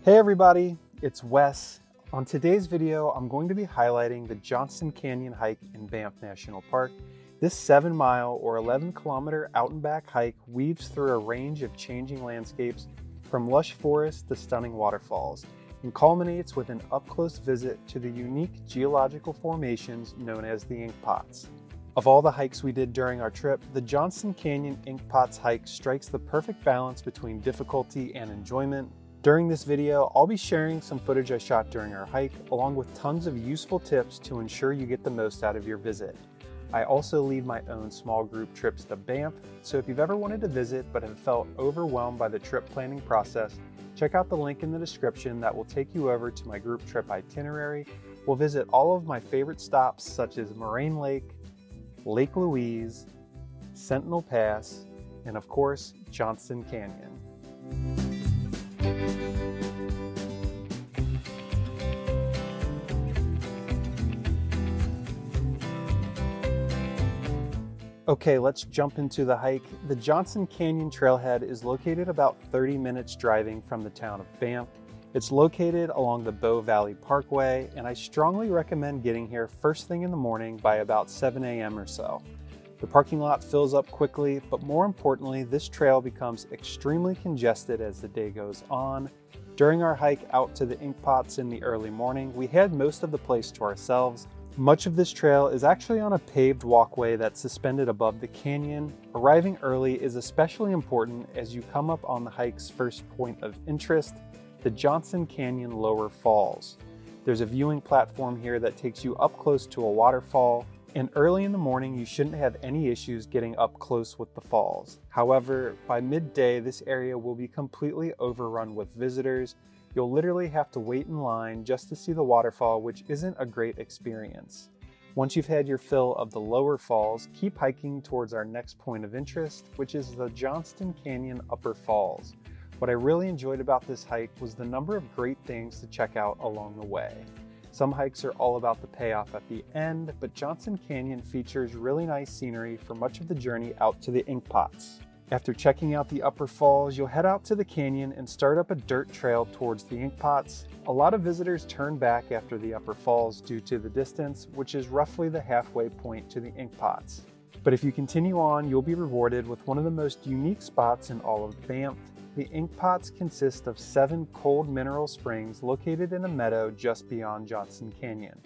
Hey everybody, it's Wes. On today's video, I'm going to be highlighting the Johnston Canyon hike in Banff National Park. This 7-mile or 11-kilometer out and back hike weaves through a range of changing landscapes from lush forests to stunning waterfalls and culminates with an up-close visit to the unique geological formations known as the Ink Pots. Of all the hikes we did during our trip, the Johnston Canyon Ink Pots hike strikes the perfect balance between difficulty and enjoyment. During this video, I'll be sharing some footage I shot during our hike, along with tons of useful tips to ensure you get the most out of your visit. I also lead my own small group trips to Banff, so if you've ever wanted to visit but have felt overwhelmed by the trip planning process, check out the link in the description that will take you over to my group trip itinerary. We'll visit all of my favorite stops such as Moraine Lake, Lake Louise, Sentinel Pass, and of course, Johnston Canyon. Okay, let's jump into the hike. The Johnston Canyon trailhead is located about 30 minutes driving from the town of Banff. It's located along the Bow Valley Parkway, and I strongly recommend getting here first thing in the morning by about 7 a.m. or so. The parking lot fills up quickly, but more importantly, this trail becomes extremely congested as the day goes on. During our hike out to the Ink Pots in the early morning, we had most of the place to ourselves. Much of this trail is actually on a paved walkway that's suspended above the canyon. Arriving early is especially important as you come up on the hike's first point of interest, the Johnston Canyon Lower Falls. There's a viewing platform here that takes you up close to a waterfall, and early in the morning you shouldn't have any issues getting up close with the falls. However, by midday this area will be completely overrun with visitors. You'll literally have to wait in line just to see the waterfall, which isn't a great experience. Once you've had your fill of the lower falls, keep hiking towards our next point of interest, which is the Johnston Canyon Upper Falls. What I really enjoyed about this hike was the number of great things to check out along the way. Some hikes are all about the payoff at the end, but Johnston Canyon features really nice scenery for much of the journey out to the Ink Pots. After checking out the upper falls, you'll head out to the canyon and start up a dirt trail towards the Ink Pots. A lot of visitors turn back after the upper falls due to the distance, which is roughly the halfway point to the Ink Pots. But if you continue on, you'll be rewarded with one of the most unique spots in all of Banff. The Ink Pots consist of 7 cold mineral springs located in a meadow just beyond Johnston Canyon.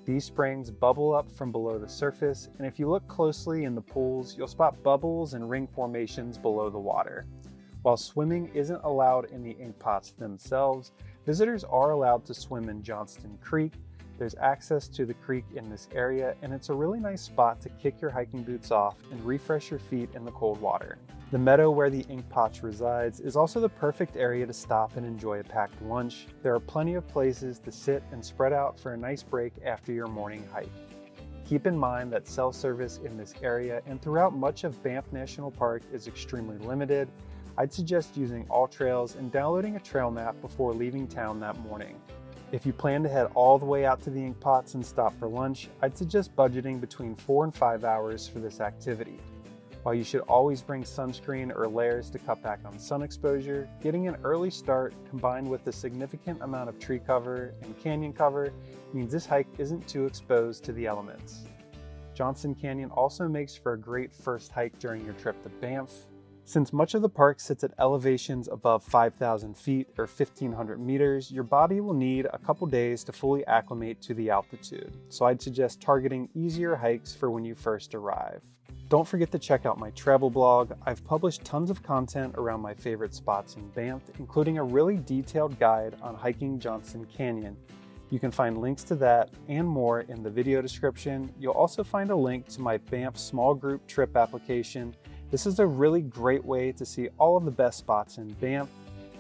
These springs bubble up from below the surface, and if you look closely in the pools, you'll spot bubbles and ring formations below the water. While swimming isn't allowed in the Ink Pots themselves, visitors are allowed to swim in Johnston Creek. There's access to the creek in this area, and it's a really nice spot to kick your hiking boots off and refresh your feet in the cold water. The meadow where the Ink Pots resides is also the perfect area to stop and enjoy a packed lunch. There are plenty of places to sit and spread out for a nice break after your morning hike. Keep in mind that cell service in this area and throughout much of Banff National Park is extremely limited. I'd suggest using AllTrails and downloading a trail map before leaving town that morning. If you plan to head all the way out to the Ink Pots and stop for lunch, I'd suggest budgeting between 4 and 5 hours for this activity. While you should always bring sunscreen or layers to cut back on sun exposure, getting an early start combined with a significant amount of tree cover and canyon cover means this hike isn't too exposed to the elements. Johnston Canyon also makes for a great first hike during your trip to Banff. Since much of the park sits at elevations above 5,000 feet or 1,500 meters, your body will need a couple days to fully acclimate to the altitude, so I'd suggest targeting easier hikes for when you first arrive. Don't forget to check out my travel blog. I've published tons of content around my favorite spots in Banff, including a really detailed guide on hiking Johnston Canyon. You can find links to that and more in the video description. You'll also find a link to my Banff small group trip application. This is a really great way to see all of the best spots in Banff.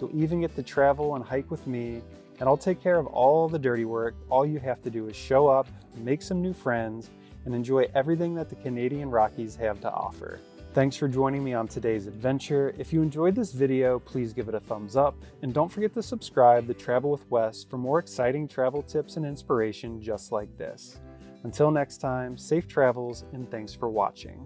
You'll even get to travel and hike with me, and I'll take care of all the dirty work. All you have to do is show up, make some new friends, and enjoy everything that the Canadian Rockies have to offer. Thanks for joining me on today's adventure. If you enjoyed this video, please give it a thumbs up, and don't forget to subscribe to Travel with Wes for more exciting travel tips and inspiration just like this. Until next time, safe travels and thanks for watching.